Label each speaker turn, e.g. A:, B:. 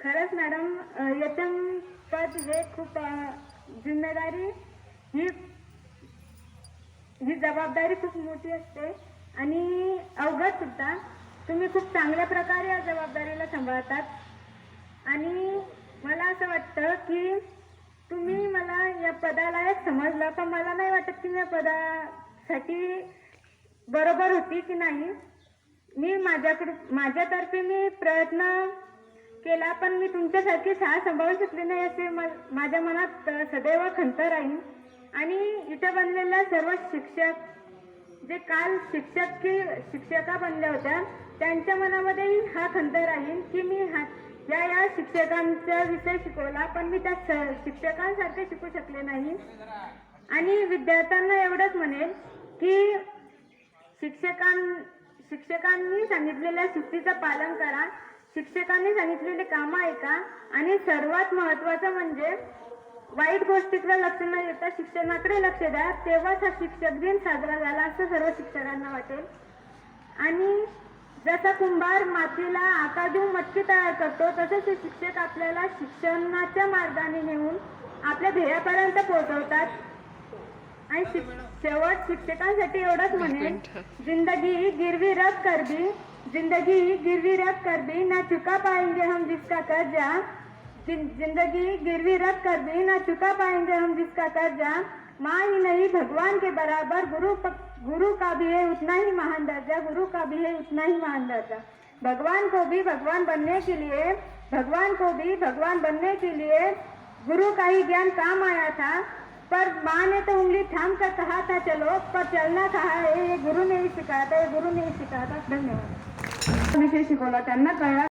A: खरंच मॅडम, यचम पद हे खूप जिम्मेदारी, ही ही जबाबदारी खूप मोठी असते आणि अवघड सुद्धा. तुम्ही खूप चांगल्या प्रकारे या जबाबदारीला सांभाळतात आणि मला असं वाटतं की तुम्ही मला या पदाला एक समजलं, पण मला नाही वाटत की या पदासाठी बरोबर होती की नाही. मी माझ्यातर्फे मी प्रयत्न केला, पण मी तुमच्यासारखी शाळा सांभाळू शकले नाही असे माझ्या मनात सदैव खंत राहील. आणि इथे बनलेल्या सर्व शिक्षक, जे काल शिक्षका बनल्या होत्या, त्यांच्या मनामध्येही हा खंत राहील की मी या शिक्षकांचा विषय शिकवला, पण मी त्या शिक्षकांसारखे शिकू शकले नाही. आणि विद्यार्थ्यांना एवढंच म्हणेल की शिक्षकांनी सांगितलेल्या शिस्तीचं पालन करा, शिक्षकांनी सांगितलेले कामं ऐका आणि सर्वात महत्त्वाचं म्हणजे वाईट गोष्टीकडे लक्ष न देता शिक्षणाकडे लक्ष द्या. तेव्हाच हा शिक्षक दिन साजरा झाला असं सर्व शिक्षकांना वाटेल. आणि जसा कुंभार मातीला आकार देऊन मटकी तयार करतो, तसेच हे शिक्षक आपल्याला शिक्षणाच्या मार्गाने नेऊन आपल्या ध्येयापर्यंत पोहोचवतात. आणि शेवट शिक्षकांसाठी एवढंच म्हणेन, जिंदगी गिरवी रख कर दी, जिंदगी गिरवी रख कर दी, ना चुका पाएंगे हम जिसका कर्जा. जिंदगी गिरवी रख कर दी, ना चुका पाएंगे हम जिसका कर्जा. माँ ही नहीं भगवान के बराबर, गुरु का भी है उतना ही महान दर्जा, गुरु का भी है उतना ही महान दर्जा. भगवान को भी भगवान बनने के लिए गुरु का ही ज्ञान काम आया था, पर माँ ने तो उंगली थाम कर कहा था चलो, पर चलना कहा है ये गुरु ने ही सिखाया था, ये गुरु ने ही सिखाया था. धन्यवाद. विषय शिकवला त्यांना कळला.